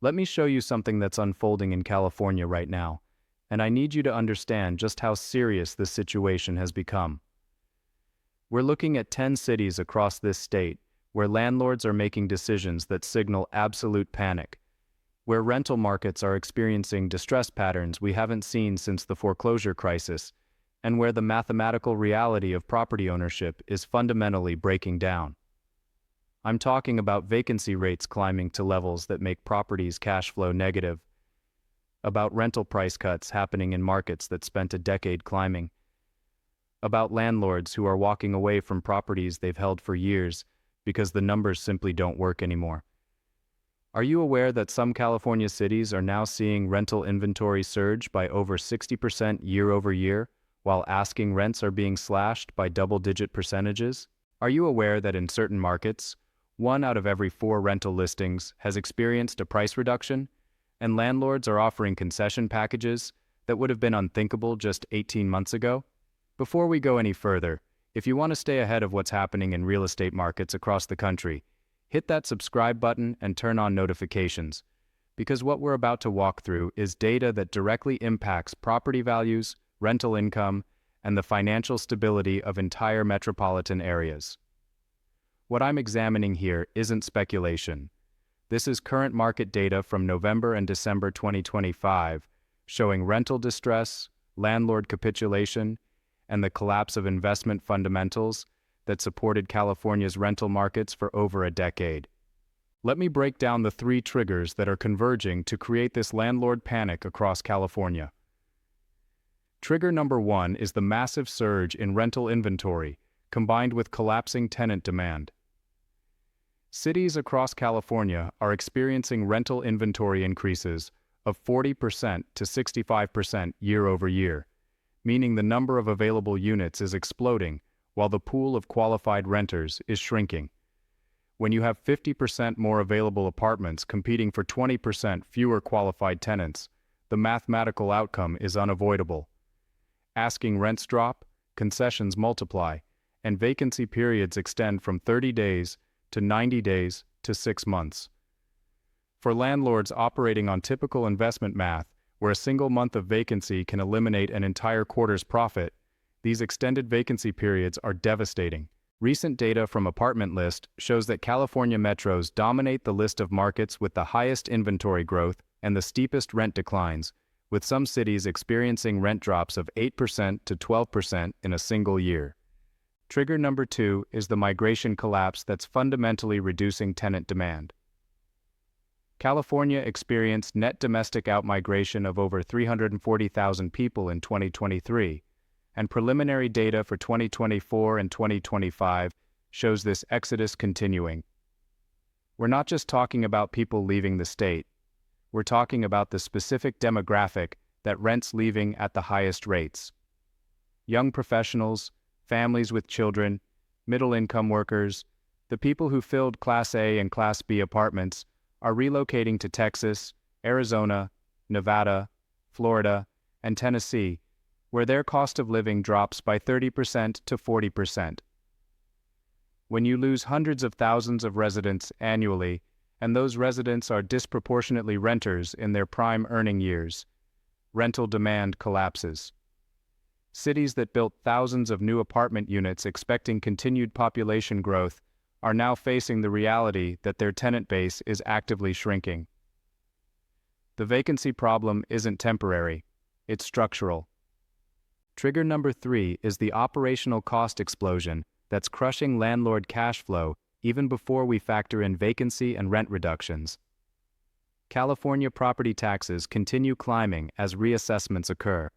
Let me show you something that's unfolding in California right now, and I need you to understand just how serious this situation has become. We're looking at 10 cities across this state where landlords are making decisions that signal absolute panic, where rental markets are experiencing distress patterns we haven't seen since the foreclosure crisis, and where the mathematical reality of property ownership is fundamentally breaking down. I'm talking about vacancy rates climbing to levels that make properties cash flow negative, about rental price cuts happening in markets that spent a decade climbing, about landlords who are walking away from properties they've held for years because the numbers simply don't work anymore. Are you aware that some California cities are now seeing rental inventory surge by over 60% year over year, while asking rents are being slashed by double-digit percentages? Are you aware that in certain markets, 1 out of every 4 rental listings has experienced a price reduction, and landlords are offering concession packages that would have been unthinkable just 18 months ago? Before we go any further, if you want to stay ahead of what's happening in real estate markets across the country, hit that subscribe button and turn on notifications, because what we're about to walk through is data that directly impacts property values, rental income, and the financial stability of entire metropolitan areas. What I'm examining here isn't speculation. This is current market data from November and December 2025, showing rental distress, landlord capitulation, and the collapse of investment fundamentals that supported California's rental markets for over a decade. Let me break down the 3 triggers that are converging to create this landlord panic across California. Trigger number 1 is the massive surge in rental inventory, combined with collapsing tenant demand. Cities across California are experiencing rental inventory increases of 40% to 65% year over year, meaning the number of available units is exploding while the pool of qualified renters is shrinking. When you have 50% more available apartments competing for 20% fewer qualified tenants, the mathematical outcome is unavoidable. Asking rents drop, concessions multiply, and vacancy periods extend from 30 days to 90 days to 6 months. For landlords operating on typical investment math, where a single month of vacancy can eliminate an entire quarter's profit, these extended vacancy periods are devastating. Recent data from Apartment List shows that California metros dominate the list of markets with the highest inventory growth and the steepest rent declines, with some cities experiencing rent drops of 8% to 12% in a single year. Trigger number 2 is the migration collapse that's fundamentally reducing tenant demand. California experienced net domestic outmigration of over 340,000 people in 2023, and preliminary data for 2024 and 2025 shows this exodus continuing. We're not just talking about people leaving the state. We're talking about the specific demographic that rents leaving at the highest rates. Young professionals, families with children, middle-income workers, the people who filled Class A and Class B apartments are relocating to Texas, Arizona, Nevada, Florida, and Tennessee, where their cost of living drops by 30% to 40%. When you lose hundreds of thousands of residents annually, and those residents are disproportionately renters in their prime earning years, rental demand collapses. Cities that built thousands of new apartment units expecting continued population growth are now facing the reality that their tenant base is actively shrinking. The vacancy problem isn't temporary, it's structural. Trigger number 3 is the operational cost explosion that's crushing landlord cash flow even before we factor in vacancy and rent reductions. California property taxes continue climbing as reassessments occur.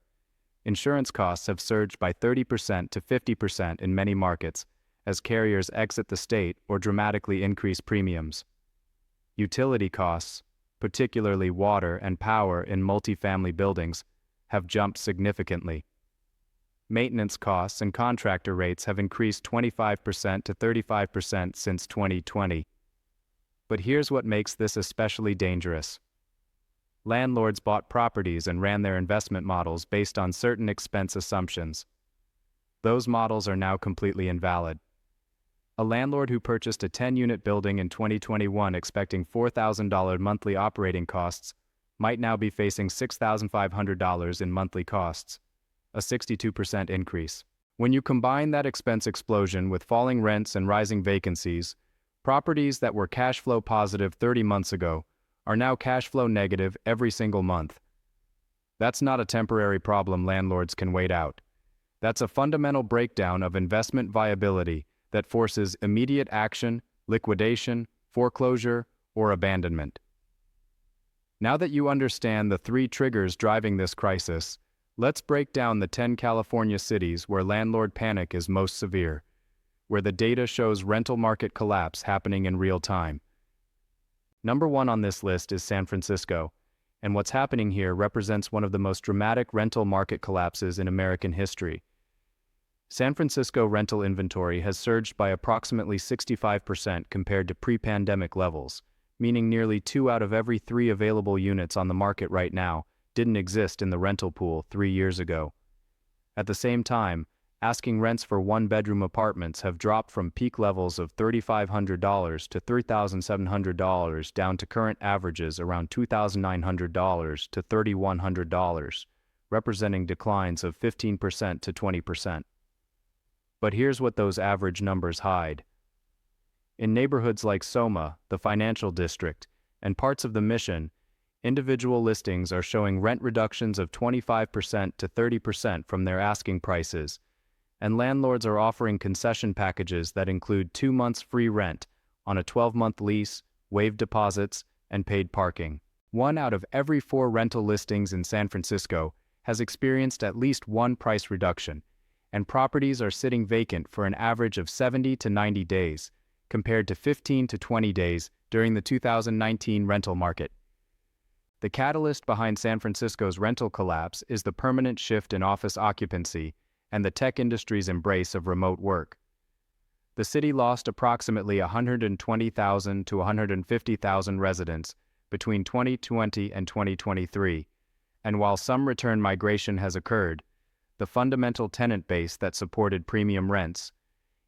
Insurance costs have surged by 30% to 50% in many markets as carriers exit the state or dramatically increase premiums. Utility costs, particularly water and power in multifamily buildings, have jumped significantly. Maintenance costs and contractor rates have increased 25% to 35% since 2020. But here's what makes this especially dangerous. Landlords bought properties and ran their investment models based on certain expense assumptions. Those models are now completely invalid. A landlord who purchased a 10-unit building in 2021 expecting $4,000 monthly operating costs might now be facing $6,500 in monthly costs, a 62% increase. When you combine that expense explosion with falling rents and rising vacancies, properties that were cash flow positive 30 months ago are now cash flow negative every single month. That's not a temporary problem landlords can wait out. That's a fundamental breakdown of investment viability that forces immediate action, liquidation, foreclosure, or abandonment. Now that you understand the 3 triggers driving this crisis, let's break down the 10 California cities where landlord panic is most severe, where the data shows rental market collapse happening in real time. Number 1 on this list is San Francisco, and what's happening here represents one of the most dramatic rental market collapses in American history. San Francisco rental inventory has surged by approximately 65% compared to pre-pandemic levels, meaning nearly 2 out of every 3 available units on the market right now didn't exist in the rental pool 3 years ago. At the same time, asking rents for 1-bedroom apartments have dropped from peak levels of $3,500 to $3,700 down to current averages around $2,900 to $3,100, representing declines of 15% to 20%. But here's what those average numbers hide. In neighborhoods like Soma, the financial district, and parts of the Mission, individual listings are showing rent reductions of 25% to 30% from their asking prices, and landlords are offering concession packages that include 2 months free rent on a 12-month lease, waived deposits, and paid parking. 1 out of every 4 rental listings in San Francisco has experienced at least one price reduction, and properties are sitting vacant for an average of 70 to 90 days, compared to 15 to 20 days during the 2019 rental market. The catalyst behind San Francisco's rental collapse is the permanent shift in office occupancy and the tech industry's embrace of remote work. The city lost approximately 120,000 to 150,000 residents between 2020 and 2023, and while some return migration has occurred, the fundamental tenant base that supported premium rents,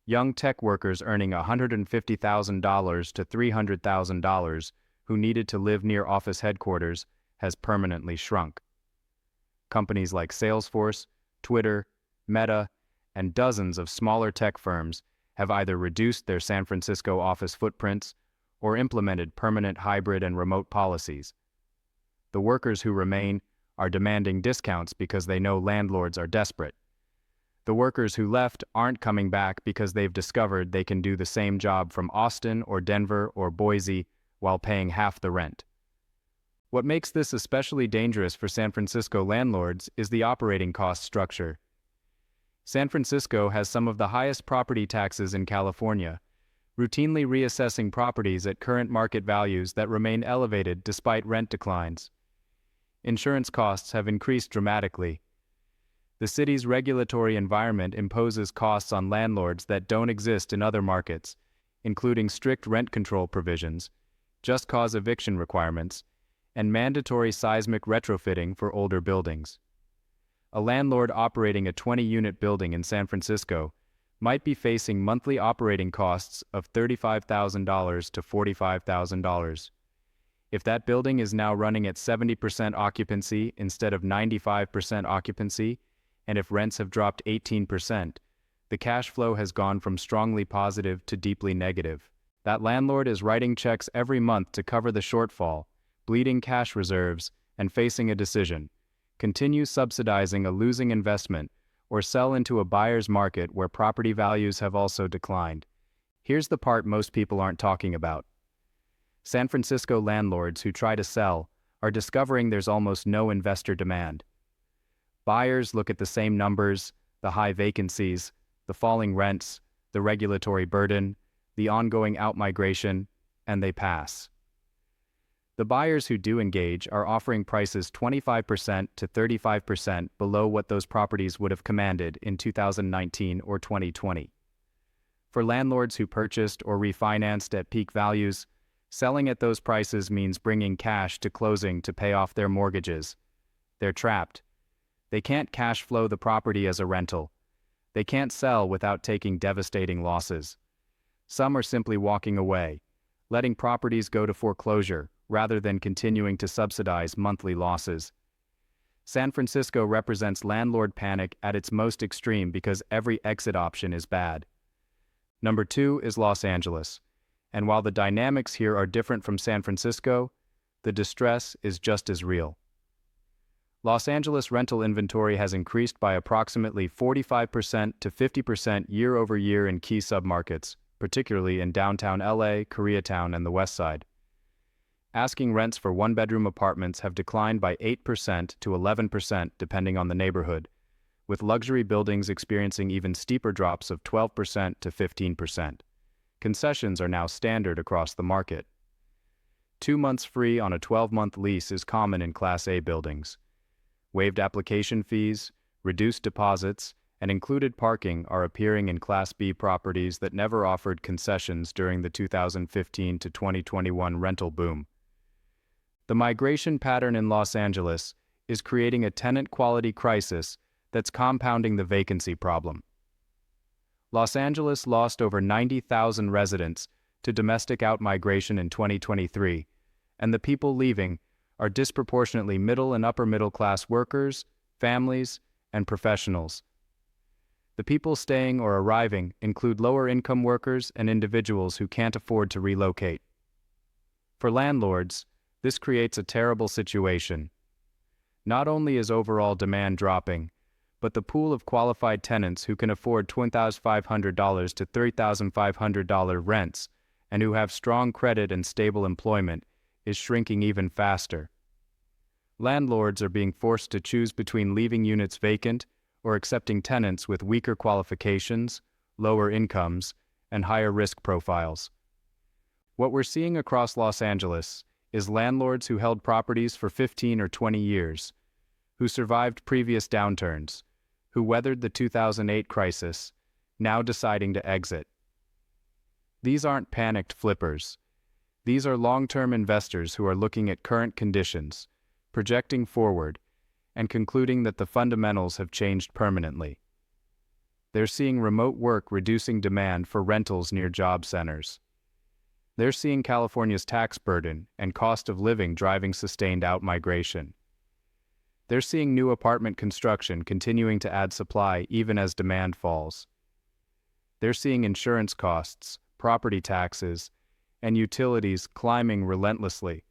young tech workers earning $150,000 to $300,000 who needed to live near office headquarters, has permanently shrunk. Companies like Salesforce, Twitter, Meta, and dozens of smaller tech firms have either reduced their San Francisco office footprints or implemented permanent hybrid and remote policies. The workers who remain are demanding discounts because they know landlords are desperate. The workers who left aren't coming back because they've discovered they can do the same job from Austin or Denver or Boise while paying half the rent. What makes this especially dangerous for San Francisco landlords is the operating cost structure. San Francisco has some of the highest property taxes in California, routinely reassessing properties at current market values that remain elevated despite rent declines. Insurance costs have increased dramatically. The city's regulatory environment imposes costs on landlords that don't exist in other markets, including strict rent control provisions, just cause eviction requirements, and mandatory seismic retrofitting for older buildings. A landlord operating a 20-unit building in San Francisco might be facing monthly operating costs of $35,000 to $45,000. If that building is now running at 70% occupancy instead of 95% occupancy, and if rents have dropped 18%, the cash flow has gone from strongly positive to deeply negative. That landlord is writing checks every month to cover the shortfall, bleeding cash reserves, and facing a decision: continue subsidizing a losing investment or sell into a buyer's market where property values have also declined. Here's the part most people aren't talking about. San Francisco landlords who try to sell are discovering there's almost no investor demand. Buyers look at the same numbers, the high vacancies, the falling rents, the regulatory burden, the ongoing outmigration, and they pass. The buyers who do engage are offering prices 25% to 35% below what those properties would have commanded in 2019 or 2020. For landlords who purchased or refinanced at peak values, selling at those prices means bringing cash to closing to pay off their mortgages. They're trapped. They can't cash flow the property as a rental. They can't sell without taking devastating losses. Some are simply walking away, letting properties go to foreclosure rather than continuing to subsidize monthly losses. San Francisco represents landlord panic at its most extreme because every exit option is bad. Number 2 is Los Angeles. And while the dynamics here are different from San Francisco, the distress is just as real. Los Angeles rental inventory has increased by approximately 45% to 50% year over year in key submarkets, particularly in downtown LA, Koreatown, and the West Side. Asking rents for one-bedroom apartments have declined by 8% to 11% depending on the neighborhood, with luxury buildings experiencing even steeper drops of 12% to 15%. Concessions are now standard across the market. 2 months free on a 12-month lease is common in Class A buildings. Waived application fees, reduced deposits, and included parking are appearing in Class B properties that never offered concessions during the 2015 to 2021 rental boom. The migration pattern in Los Angeles is creating a tenant quality crisis that's compounding the vacancy problem. Los Angeles lost over 90,000 residents to domestic outmigration in 2023, and the people leaving are disproportionately middle and upper middle class workers, families, and professionals. The people staying or arriving include lower income workers and individuals who can't afford to relocate. For landlords, this creates a terrible situation. Not only is overall demand dropping, but the pool of qualified tenants who can afford $2,500 to $3,500 rents and who have strong credit and stable employment is shrinking even faster. Landlords are being forced to choose between leaving units vacant or accepting tenants with weaker qualifications, lower incomes, and higher risk profiles. What we're seeing across Los Angeles is landlords who held properties for 15 or 20 years, who survived previous downturns, who weathered the 2008 crisis, now deciding to exit. These aren't panicked flippers. These are long-term investors who are looking at current conditions, projecting forward, and concluding that the fundamentals have changed permanently. They're seeing remote work reducing demand for rentals near job centers. They're seeing California's tax burden and cost of living driving sustained outmigration. They're seeing new apartment construction continuing to add supply even as demand falls. They're seeing insurance costs, property taxes, and utilities climbing relentlessly.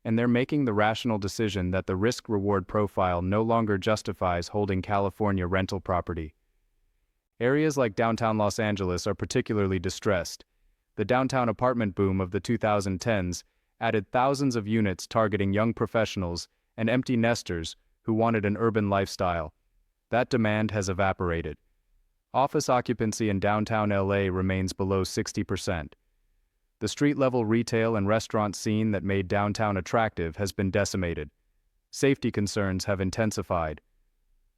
And they're making the rational decision that the risk-reward profile no longer justifies holding California rental property. Areas like downtown Los Angeles are particularly distressed. The downtown apartment boom of the 2010s added thousands of units targeting young professionals and empty nesters who wanted an urban lifestyle. That demand has evaporated. Office occupancy in downtown LA remains below 60%. The street-level retail and restaurant scene that made downtown attractive has been decimated. Safety concerns have intensified.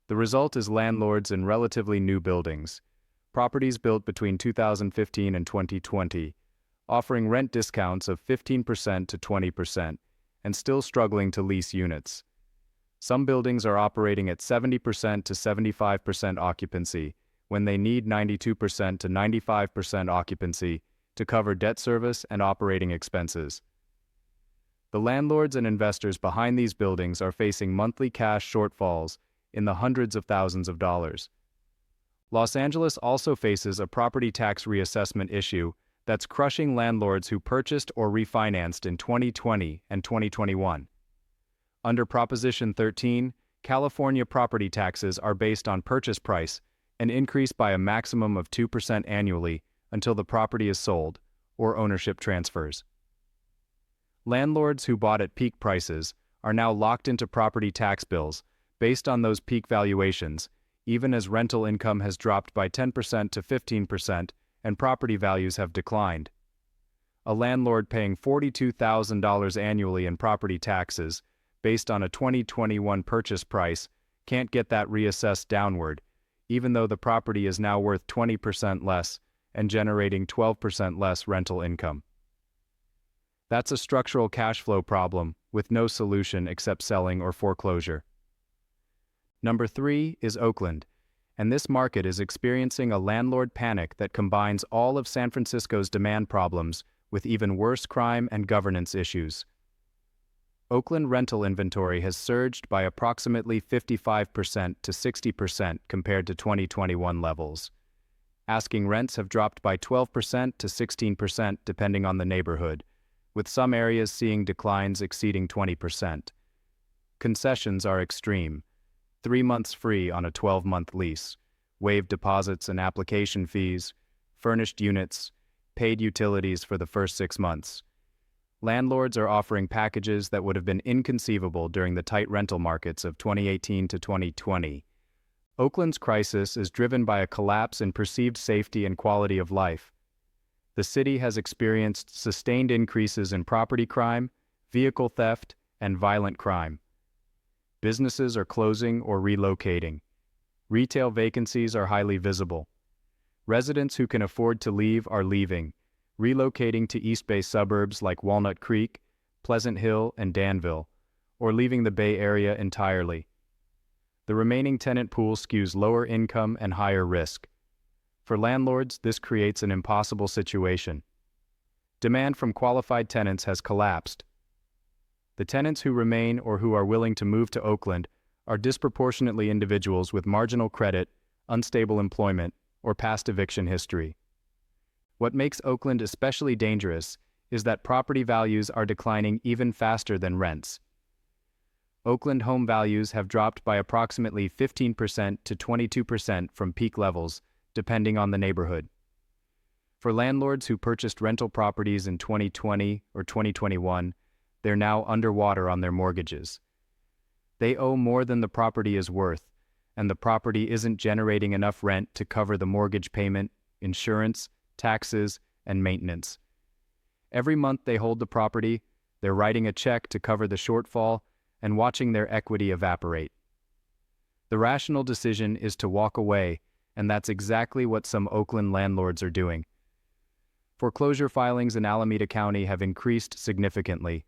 The result is landlords in relatively new buildings, properties built between 2015 and 2020, offering rent discounts of 15% to 20%, and still struggling to lease units. Some buildings are operating at 70% to 75% occupancy when they need 92% to 95% occupancy to cover debt service and operating expenses. The landlords and investors behind these buildings are facing monthly cash shortfalls in the hundreds of thousands of dollars. Los Angeles also faces a property tax reassessment issue that's crushing landlords who purchased or refinanced in 2020 and 2021. Under Proposition 13, California property taxes are based on purchase price and increase by a maximum of 2% annually until the property is sold or ownership transfers. Landlords who bought at peak prices are now locked into property tax bills based on those peak valuations, even as rental income has dropped by 10% to 15% and property values have declined. A landlord paying $42,000 annually in property taxes based on a 2021 purchase price can't get that reassessed downward, even though the property is now worth 20% less and generating 12% less rental income. That's a structural cash flow problem with no solution except selling or foreclosure. Number 3 is Oakland, and this market is experiencing a landlord panic that combines all of San Francisco's demand problems with even worse crime and governance issues. Oakland rental inventory has surged by approximately 55% to 60% compared to 2021 levels. Asking rents have dropped by 12% to 16% depending on the neighborhood, with some areas seeing declines exceeding 20%. Concessions are extreme: 3 months free on a 12-month lease, waived deposits and application fees, furnished units, paid utilities for the first 6 months. Landlords are offering packages that would have been inconceivable during the tight rental markets of 2018 to 2020. Oakland's crisis is driven by a collapse in perceived safety and quality of life. The city has experienced sustained increases in property crime, vehicle theft, and violent crime. Businesses are closing or relocating. Retail vacancies are highly visible. Residents who can afford to leave are leaving, relocating to East Bay suburbs like Walnut Creek, Pleasant Hill, and Danville, or leaving the Bay Area entirely. The remaining tenant pool skews lower income and higher risk. For landlords, this creates an impossible situation. Demand from qualified tenants has collapsed. The tenants who remain or who are willing to move to Oakland are disproportionately individuals with marginal credit, unstable employment, or past eviction history. What makes Oakland especially dangerous is that property values are declining even faster than rents. Oakland home values have dropped by approximately 15% to 22% from peak levels, depending on the neighborhood. For landlords who purchased rental properties in 2020 or 2021, they're now underwater on their mortgages. They owe more than the property is worth, and the property isn't generating enough rent to cover the mortgage payment, insurance, taxes, and maintenance. Every month they hold the property, they're writing a check to cover the shortfall and watching their equity evaporate. The rational decision is to walk away, and that's exactly what some Oakland landlords are doing. Foreclosure filings in Alameda County have increased significantly,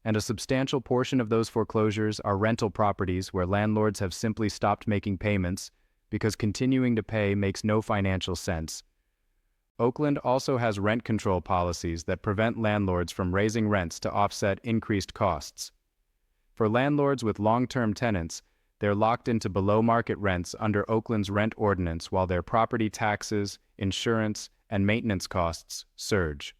and a substantial portion of those foreclosures are rental properties where landlords have simply stopped making payments because continuing to pay makes no financial sense. Oakland also has rent control policies that prevent landlords from raising rents to offset increased costs. For landlords with long-term tenants, they're locked into below-market rents under Oakland's rent ordinance while their property taxes, insurance, and maintenance costs surge.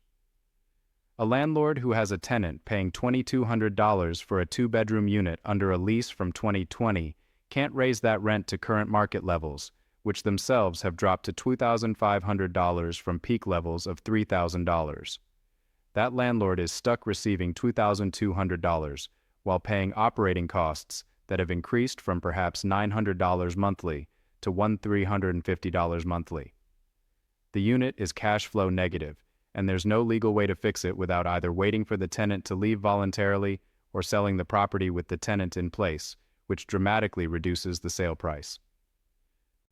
A landlord who has a tenant paying $2,200 for a 2-bedroom unit under a lease from 2020 can't raise that rent to current market levels, which themselves have dropped to $2,500 from peak levels of $3,000. That landlord is stuck receiving $2,200 while paying operating costs that have increased from perhaps $900 monthly to $1,350 monthly. The unit is cash flow negative, and there's no legal way to fix it without either waiting for the tenant to leave voluntarily or selling the property with the tenant in place, which dramatically reduces the sale price.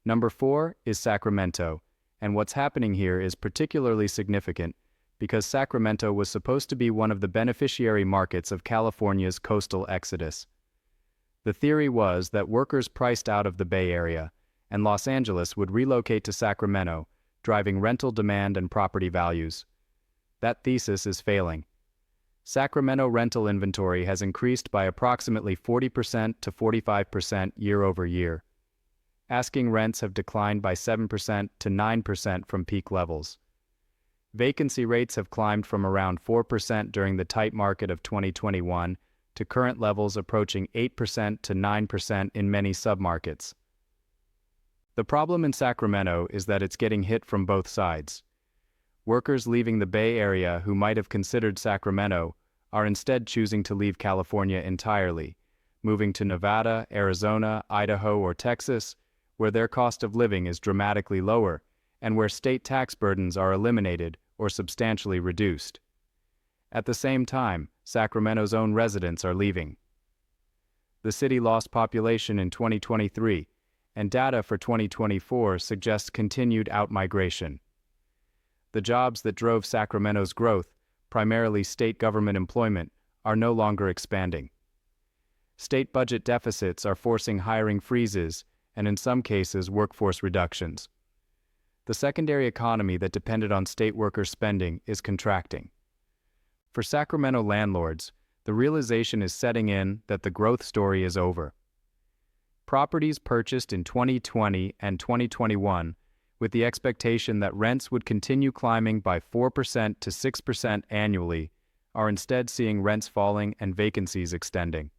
Number 4 is Sacramento, and what's happening here is particularly significant because Sacramento was supposed to be one of the beneficiary markets of California's coastal exodus. The theory was that workers priced out of the Bay Area, and Los Angeles would relocate to Sacramento, driving rental demand and property values. That thesis is failing. Sacramento rental inventory has increased by approximately 40% to 45% year over year. Asking rents have declined by 7% to 9% from peak levels. Vacancy rates have climbed from around 4% during the tight market of 2021 to current levels approaching 8% to 9% in many submarkets. The problem in Sacramento is that it's getting hit from both sides. Workers leaving the Bay Area who might have considered Sacramento are instead choosing to leave California entirely, moving to Nevada, Arizona, Idaho, or Texas, where their cost of living is dramatically lower and where state tax burdens are eliminated or substantially reduced. At the same time, Sacramento's own residents are leaving. The city lost population in 2023, and data for 2024 suggests continued outmigration. The jobs that drove Sacramento's growth, primarily state government employment, are no longer expanding. State budget deficits are forcing hiring freezes, and in some cases, workforce reductions. The secondary economy that depended on state worker spending is contracting. For Sacramento landlords, the realization is setting in that the growth story is over. Properties purchased in 2020 and 2021 with the expectation that rents would continue climbing by 4% to 6% annually are instead seeing rents falling and vacancies extending.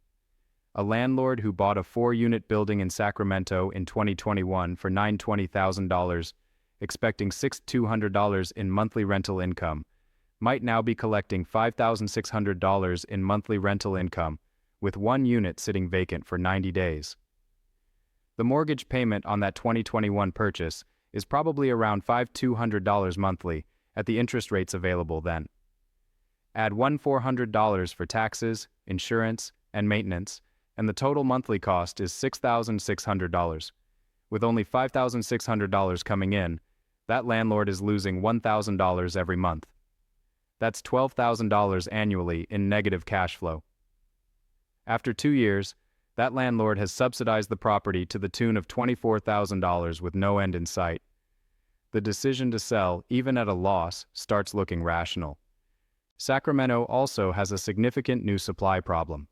A landlord who bought a 4-unit building in Sacramento in 2021 for $920,000, expecting $6,200 in monthly rental income, might now be collecting $5,600 in monthly rental income, with 1 unit sitting vacant for 90 days. The mortgage payment on that 2021 purchase is probably around $5,200 monthly at the interest rates available then. Add $1,400 for taxes, insurance, and maintenance, and the total monthly cost is $6,600. With only $5,600 coming in, that landlord is losing $1,000 every month. That's $12,000 annually in negative cash flow. After 2 years, that landlord has subsidized the property to the tune of $24,000 with no end in sight. The decision to sell, even at a loss, starts looking rational. Sacramento also has a significant new supply problem.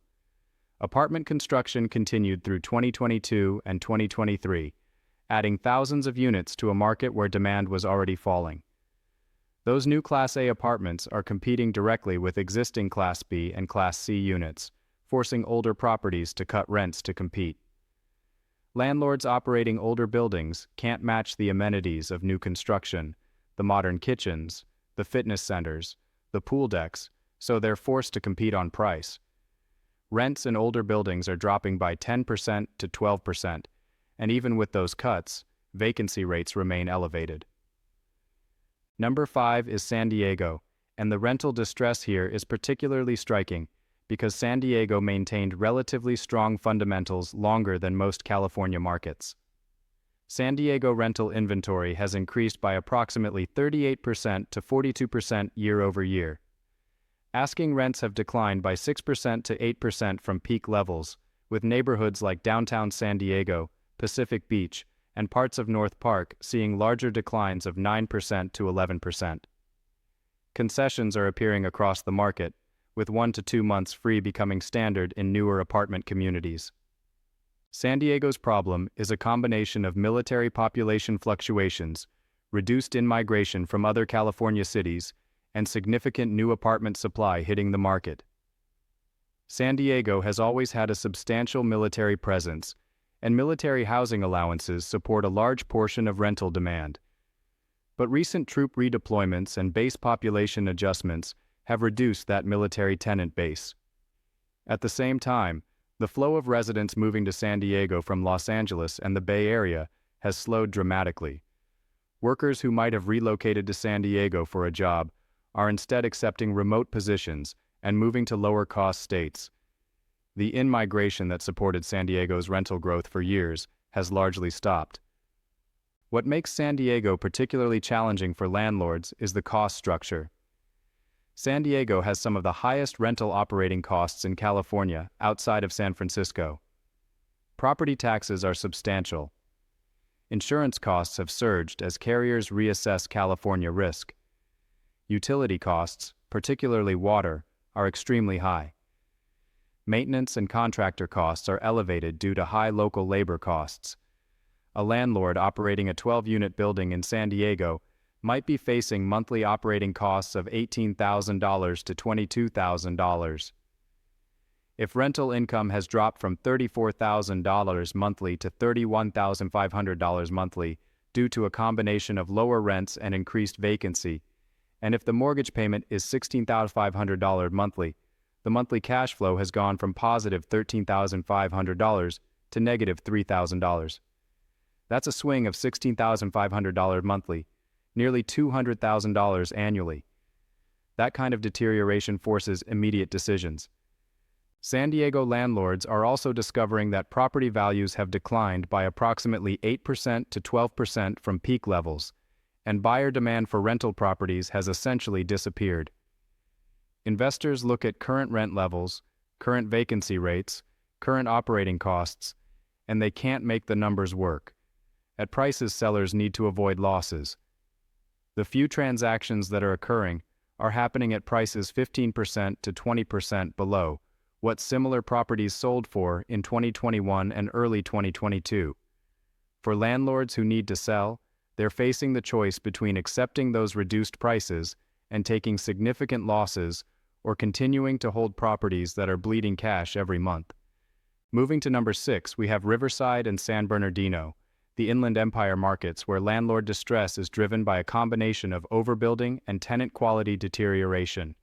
Apartment construction continued through 2022 and 2023, adding thousands of units to a market where demand was already falling. Those new Class A apartments are competing directly with existing Class B and Class C units, forcing older properties to cut rents to compete. Landlords operating older buildings can't match the amenities of new construction, the modern kitchens, the fitness centers, the pool decks, so they're forced to compete on price. Rents in older buildings are dropping by 10% to 12%, and even with those cuts, vacancy rates remain elevated. Number 5 is San Diego, and the rental distress here is particularly striking because San Diego maintained relatively strong fundamentals longer than most California markets. San Diego rental inventory has increased by approximately 38% to 42% year over year. Asking rents have declined by 6% to 8% from peak levels, with neighborhoods like downtown San Diego, Pacific Beach, and parts of North Park seeing larger declines of 9% to 11%. Concessions are appearing across the market, with 1 to 2 months free becoming standard in newer apartment communities. San Diego's problem is a combination of military population fluctuations, reduced in-migration from other California cities, and significant new apartment supply hitting the market. San Diego has always had a substantial military presence, and military housing allowances support a large portion of rental demand. But recent troop redeployments and base population adjustments have reduced that military tenant base. At the same time, the flow of residents moving to San Diego from Los Angeles and the Bay Area has slowed dramatically. Workers who might have relocated to San Diego for a job are instead accepting remote positions and moving to lower-cost states. The in-migration that supported San Diego's rental growth for years has largely stopped. What makes San Diego particularly challenging for landlords is the cost structure. San Diego has some of the highest rental operating costs in California outside of San Francisco. Property taxes are substantial. Insurance costs have surged as carriers reassess California risk. Utility costs, particularly water, are extremely high. Maintenance and contractor costs are elevated due to high local labor costs. A landlord operating a 12-unit building in San Diego might be facing monthly operating costs of $18,000 to $22,000. If rental income has dropped from $34,000 monthly to $31,500 monthly due to a combination of lower rents and increased vacancy, and if the mortgage payment is $16,500 monthly, the monthly cash flow has gone from positive $13,500 to negative $3,000. That's a swing of $16,500 monthly, nearly $200,000 annually. That kind of deterioration forces immediate decisions. San Diego landlords are also discovering that property values have declined by approximately 8% to 12% from peak levels, and buyer demand for rental properties has essentially disappeared. Investors look at current rent levels, current vacancy rates, current operating costs, and they can't make the numbers work. At prices sellers need to avoid losses. The few transactions that are occurring are happening at prices 15% to 20% below what similar properties sold for in 2021 and early 2022. For landlords who need to sell, they're facing the choice between accepting those reduced prices and taking significant losses or continuing to hold properties that are bleeding cash every month. Moving to number 6, we have Riverside and San Bernardino, the Inland Empire markets where landlord distress is driven by a combination of overbuilding and tenant quality deterioration.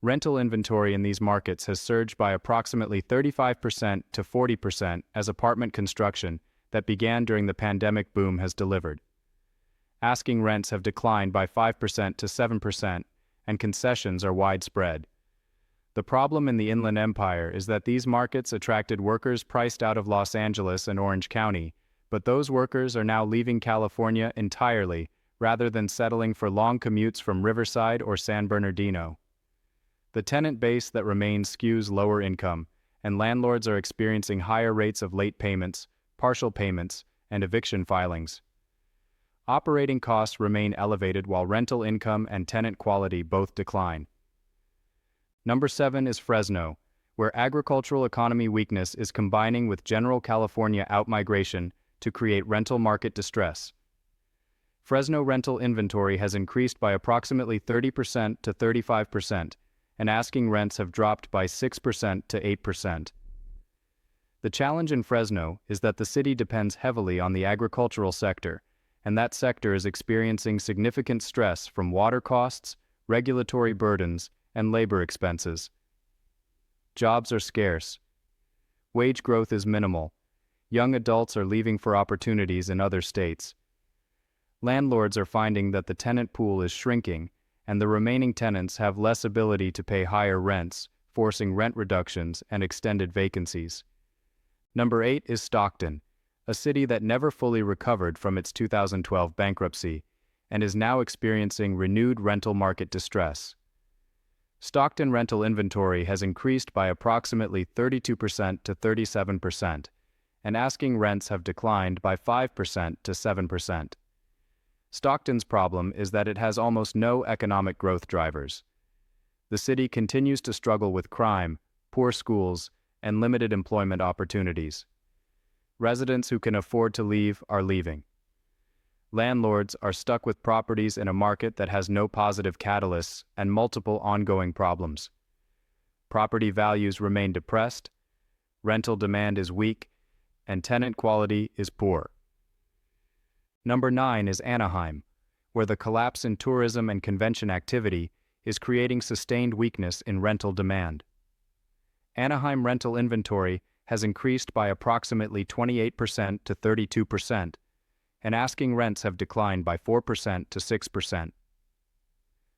Rental inventory in these markets has surged by approximately 35% to 40% as apartment construction that began during the pandemic boom has delivered. Asking rents have declined by 5% to 7%, and concessions are widespread. The problem in the Inland Empire is that these markets attracted workers priced out of Los Angeles and Orange County, but those workers are now leaving California entirely rather than settling for long commutes from Riverside or San Bernardino. The tenant base that remains skews lower income, and landlords are experiencing higher rates of late payments, partial payments, and eviction filings. Operating costs remain elevated while rental income and tenant quality both decline. Number 7 is Fresno, where agricultural economy weakness is combining with general California outmigration to create rental market distress. Fresno rental inventory has increased by approximately 30% to 35%, and asking rents have dropped by 6% to 8%. The challenge in Fresno is that the city depends heavily on the agricultural sector, and that sector is experiencing significant stress from water costs, regulatory burdens, and labor expenses. Jobs are scarce. Wage growth is minimal. Young adults are leaving for opportunities in other states. Landlords are finding that the tenant pool is shrinking, and the remaining tenants have less ability to pay higher rents, forcing rent reductions and extended vacancies. Number 8 is Stockton, a city that never fully recovered from its 2012 bankruptcy and is now experiencing renewed rental market distress. Stockton rental inventory has increased by approximately 32% to 37%, and asking rents have declined by 5% to 7%. Stockton's problem is that it has almost no economic growth drivers. The city continues to struggle with crime, poor schools, and limited employment opportunities. Residents who can afford to leave are leaving. Landlords are stuck with properties in a market that has no positive catalysts and multiple ongoing problems. Property values remain depressed, rental demand is weak, and tenant quality is poor. Number 9 is Anaheim, where the collapse in tourism and convention activity is creating sustained weakness in rental demand. Anaheim rental inventory has increased by approximately 28% to 32%, and asking rents have declined by 4% to 6%.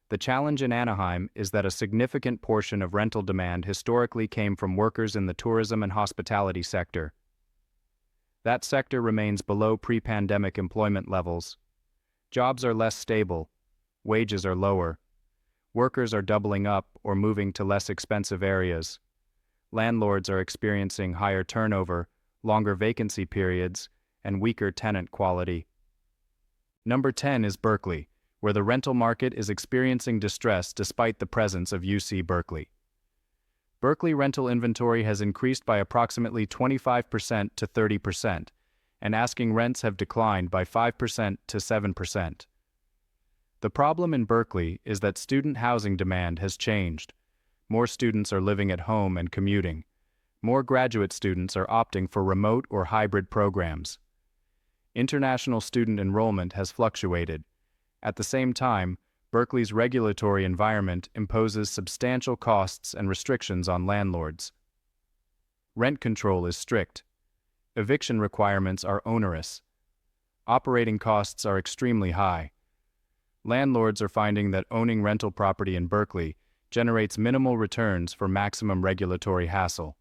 The challenge in Anaheim is that a significant portion of rental demand historically came from workers in the tourism and hospitality sector. That sector remains below pre-pandemic employment levels. Jobs are less stable, wages are lower, workers are doubling up or moving to less expensive areas. Landlords are experiencing higher turnover, longer vacancy periods, and weaker tenant quality. Number 10 is Berkeley, where the rental market is experiencing distress despite the presence of UC Berkeley. Berkeley rental inventory has increased by approximately 25% to 30%, and asking rents have declined by 5% to 7%. The problem in Berkeley is that student housing demand has changed. More students are living at home and commuting. More graduate students are opting for remote or hybrid programs. International student enrollment has fluctuated. At the same time, Berkeley's regulatory environment imposes substantial costs and restrictions on landlords. Rent control is strict. Eviction requirements are onerous. Operating costs are extremely high. Landlords are finding that owning rental property in Berkeley generates minimal returns for maximum regulatory hassle.